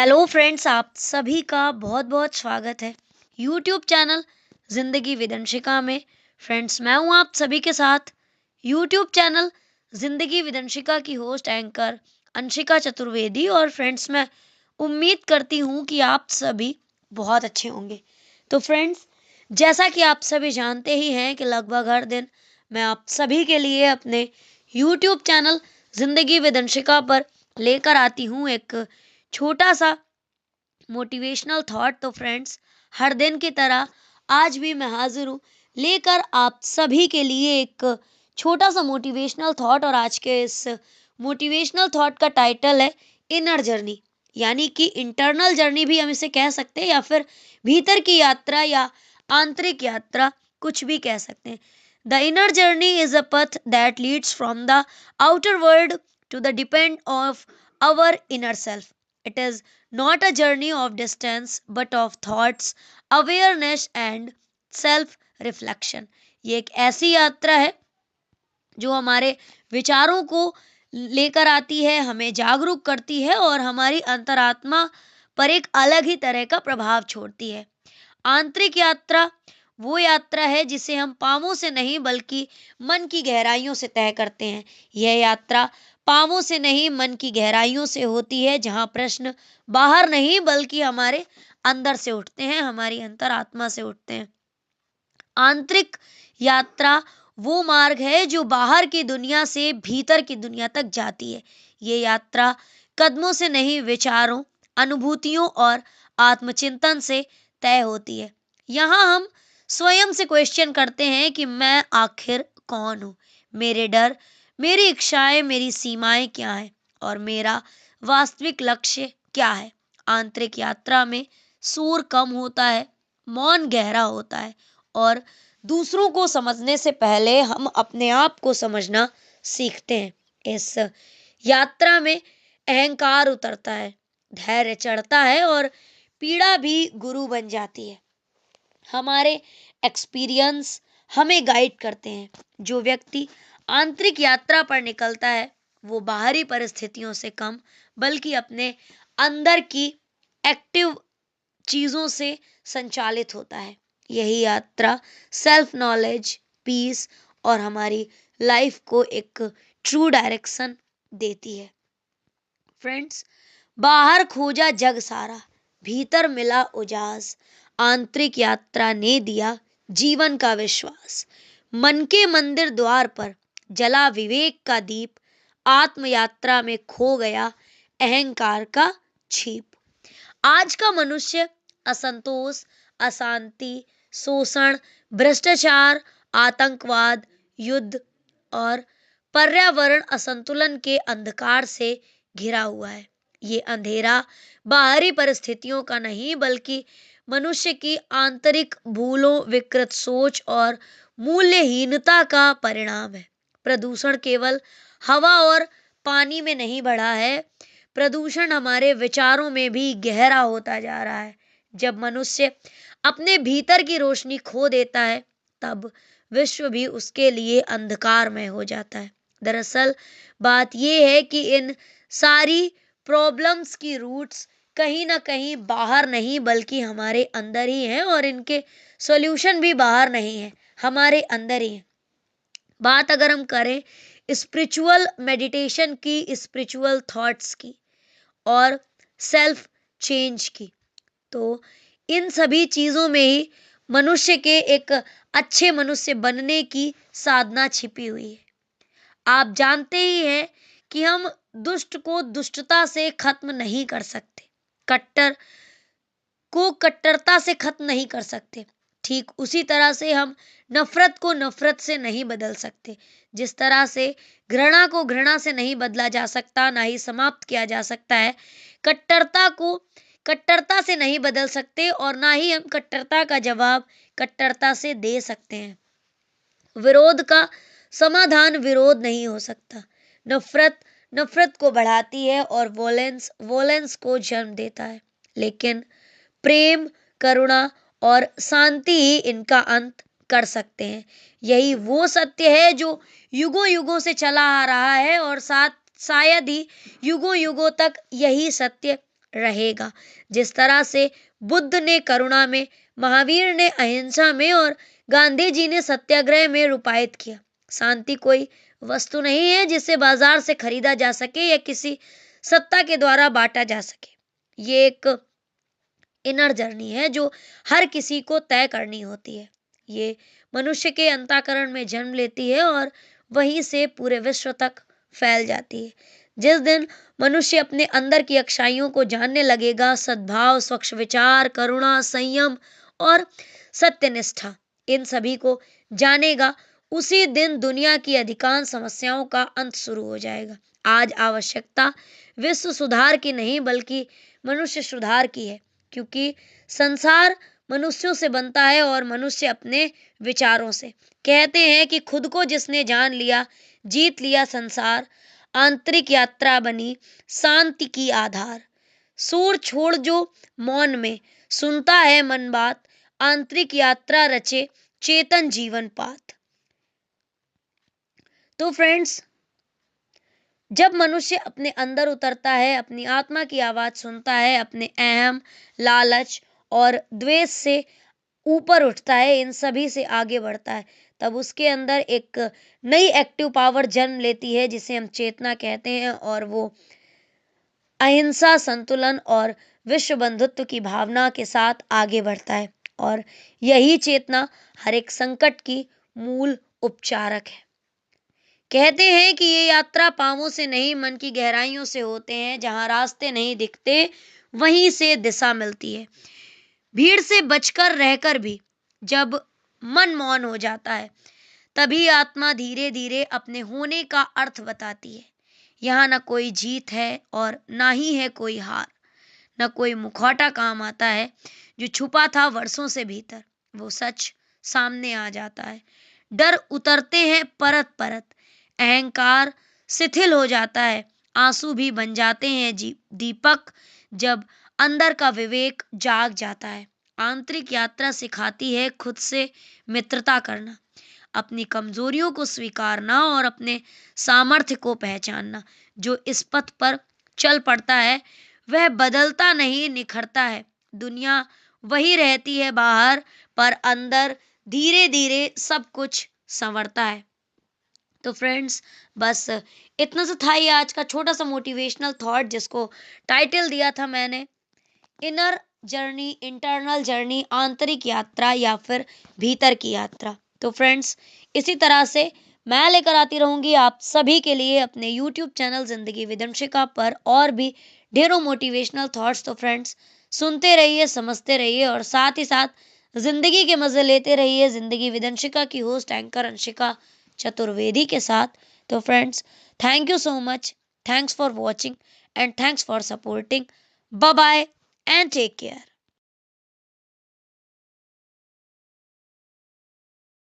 Hello friends, आप सभी का बहुत बहुत स्वागत है यूट्यूब चैनल जिंदगी विद अंशिका में। फ्रेंड्स, मैं हूं आप सभी के साथ यूट्यूब चैनल जिंदगी विद अंशिका की होस्ट एंकर अंशिका चतुर्वेदी। और फ्रेंड्स, मैं उम्मीद करती हूं कि आप सभी बहुत अच्छे होंगे। तो फ्रेंड्स, जैसा कि आप सभी जानते ही हैं कि लगभग हर दिन मैं आप सभी के लिए अपने यूट्यूब चैनल जिंदगी विद अंशिका पर लेकर आती हूँ एक छोटा सा मोटिवेशनल थॉट। तो फ्रेंड्स, हर दिन की तरह आज भी मैं हाजिर हूँ लेकर आप सभी के लिए एक छोटा सा मोटिवेशनल थॉट। और आज के इस मोटिवेशनल थॉट का टाइटल है इनर जर्नी, यानी कि इंटरनल जर्नी भी हम इसे कह सकते हैं, या फिर भीतर की यात्रा या आंतरिक यात्रा, कुछ भी कह सकते हैं। The inner journey is a path that leads from the outer world to the depend of our inner self. It is not a journey of distance but of thoughts, awareness and self reflection. ये एक ऐसी यात्रा है जो हमारे विचारों को लेकर आती है, हमें जागरूक करती है और हमारी अंतरात्मा पर एक अलग ही तरह का प्रभाव छोड़ती है। आंतरिक यात्रा वो यात्रा है जिसे हम पांवों से नहीं बल्कि मन की गहराइयों से तय करते हैं। यह यात्रा पांवों से नहीं, मन की गहराइयों से होती है, जहां प्रश्न बाहर नहीं बल्कि हमारे अंदर से उठते हैं, हमारी अंतरात्मा से उठते हैं। आंतरिक यात्रा वो मार्ग है जो बाहर की दुनिया से भीतर की दुनिया तक जाती है। ये यात्रा कदमों से नहीं, विचारों, अनुभूतियों और आत्मचिंतन से तय होती है। यहाँ हम स्वयं से क्वेश्चन करते हैं कि मैं आखिर कौन हूँ, मेरे डर, मेरी इच्छाएं, मेरी सीमाएं क्या हैं और मेरा वास्तविक लक्ष्य क्या है। आंतरिक यात्रा में शोर कम होता है, मौन गहरा होता है और दूसरों को समझने से पहले हम अपने आप को समझना सीखते हैं। इस यात्रा में अहंकार उतरता है, धैर्य चढ़ता है और पीड़ा भी गुरु बन जाती है। हमारे एक्सपीरियंस हमें गाइड करते हैं। जो व्यक्ति आंतरिक यात्रा पर निकलता है वो बाहरी परिस्थितियों से कम बल्कि अपने अंदर की एक्टिव चीजों से संचालित होता है। यही यात्रा सेल्फ नॉलेज, पीस और हमारी लाइफ को एक ट्रू डायरेक्शन देती है। फ्रेंड्स, बाहर खोजा जग सारा, भीतर मिला उजास, आंतरिक यात्रा ने दिया जीवन का विश्वास। मन के मंदिर द्वार पर जला विवेक का दीप, आत्म यात्रा में खो गया अहंकार का छीप। आज का मनुष्य असंतोष, अशांति, शोषण, भ्रष्टाचार, आतंकवाद, युद्ध और पर्यावरण असंतुलन के अंधकार से घिरा हुआ है। ये अंधेरा बाहरी परिस्थितियों का नहीं बल्कि मनुष्य की आंतरिक भूलों, विकृत सोच और मूल्यहीनता का परिणाम है। प्रदूषण केवल हवा और पानी में नहीं बढ़ा है, प्रदूषण हमारे विचारों में भी गहरा होता जा रहा है। जब मनुष्य अपने भीतर की रोशनी खो देता है तब विश्व भी उसके लिए अंधकारमय हो जाता है। दरअसल बात यह है कि इन सारी प्रॉब्लम्स की रूट्स कहीं ना कहीं बाहर नहीं बल्कि हमारे अंदर ही हैं और इनके सॉल्यूशन भी बाहर नहीं है, हमारे अंदर ही है। बात अगर हम करें स्पिरिचुअल मेडिटेशन की, स्पिरिचुअल थॉट्स की और सेल्फ चेंज की, तो इन सभी चीजों में ही मनुष्य के एक अच्छे मनुष्य बनने की साधना छिपी हुई है। आप जानते ही हैं कि हम दुष्ट को दुष्टता से खत्म नहीं कर सकते, कट्टर को कट्टरता से खत्म नहीं कर सकते। ठीक उसी तरह से हम नफरत को नफरत से नहीं बदल सकते। जिस तरह से घृणा को घृणा से नहीं बदला जा सकता, ना ही समाप्त किया जा सकता है, कट्टरता को कट्टरता से नहीं बदल सकते और ना ही हम कट्टरता का जवाब कट्टरता से दे सकते हैं। विरोध का समाधान विरोध नहीं हो सकता। नफरत नफरत को बढ़ाती है और वोलेंस वोलेंस को जन्म देता है, लेकिन प्रेम, करुणा और शांति ही इनका अंत कर सकते हैं। यही वो सत्य है जो युगों युगों से चला आ रहा है और साथ शायद ही युगों युगों तक यही सत्य रहेगा। जिस तरह से बुद्ध ने करुणा में, महावीर ने अहिंसा में और गांधी जी ने सत्याग्रह में रूपायित किया। शांति कोई वस्तु नहीं है जिसे बाजार से खरीदा जा सके या किसी सत्ता के द्वारा बांटा जा सके। ये एक इनर जर्नी है जो हर किसी को तय करनी होती है। ये मनुष्य के अंतःकरण में जन्म लेती है और वहीं से पूरे विश्व तक फैल जाती है। जिस दिन मनुष्य अपने अंदर की अच्छाइयों को जानने लगेगा, सद्भाव, स्वच्छ विचार, करुणा, संयम और सत्यनिष्ठा, इन सभी को जानेगा, उसी दिन दुनिया की अधिकांश समस्याओं का अंत शुरू हो जाएगा। आज आवश्यकता विश्व सुधार की नहीं बल्कि मनुष्य सुधार की है, क्योंकि संसार मनुष्यों से बनता है और मनुष्य अपने विचारों से। कहते हैं कि खुद को जिसने जान लिया, जीत लिया संसार, आंतरिक यात्रा बनी शांति की आधार। शोर छोड़ जो मौन में सुनता है मन बात, आंतरिक यात्रा रचे चेतन जीवन पात। तो फ्रेंड्स, जब मनुष्य अपने अंदर उतरता है, अपनी आत्मा की आवाज सुनता है, अपने अहम, लालच और द्वेष से ऊपर उठता है, इन सभी से आगे बढ़ता है, तब उसके अंदर एक नई एक्टिव पावर जन्म लेती है जिसे हम चेतना कहते हैं, और वो अहिंसा, संतुलन और विश्व बंधुत्व की भावना के साथ आगे बढ़ता है। और यही चेतना हर एक संकट की मूल उपचारक है। कहते हैं कि ये यात्रा पांवों से नहीं मन की गहराइयों से होते हैं। जहां रास्ते नहीं दिखते वहीं से दिशा मिलती है। भीड़ से बचकर रहकर भी जब मन मौन हो जाता है, तभी आत्मा धीरे धीरे अपने होने का अर्थ बताती है। यहाँ न कोई जीत है और ना ही है कोई हार, न कोई मुखौटा काम आता है। जो छुपा था वर्षों से भीतर, वो सच सामने आ जाता है। डर उतरते हैं परत परत, अहंकार शिथिल हो जाता है, आंसू भी बन जाते हैं दीपक जब अंदर का विवेक जाग जाता है। आंतरिक यात्रा सिखाती है खुद से मित्रता करना, अपनी कमजोरियों को स्वीकारना और अपने सामर्थ्य को पहचानना। जो इस पथ पर चल पड़ता है वह बदलता नहीं, निखरता है। दुनिया वही रहती है बाहर, पर अंदर धीरे धीरे सब कुछ संवरता है। तो फ्रेंड्स, बस इतना सा था ये आज का छोटा सा मोटिवेशनल थॉट, जिसको टाइटल दिया था मैंने इनर जर्नी, इंटरनल जर्नी, आंतरिक यात्रा या फिर भीतर की यात्रा। तो फ्रेंड्स, इसी तरह से मैं लेकर आती रहूंगी आप सभी के लिए अपने यूट्यूब चैनल जिंदगी विदंशिका पर और भी ढेरों मोटिवेशनल थॉट्स। तो फ्रेंड्स, सुनते रहिए, समझते रहिए और साथ ही साथ जिंदगी के मजे लेते रहिए। जिंदगी विदंशिका की होस्ट एंकर अंशिका चतुर्वेदी के साथ। तो friends, thank you so much, thanks for watching and thanks for supporting. Bye bye and take care.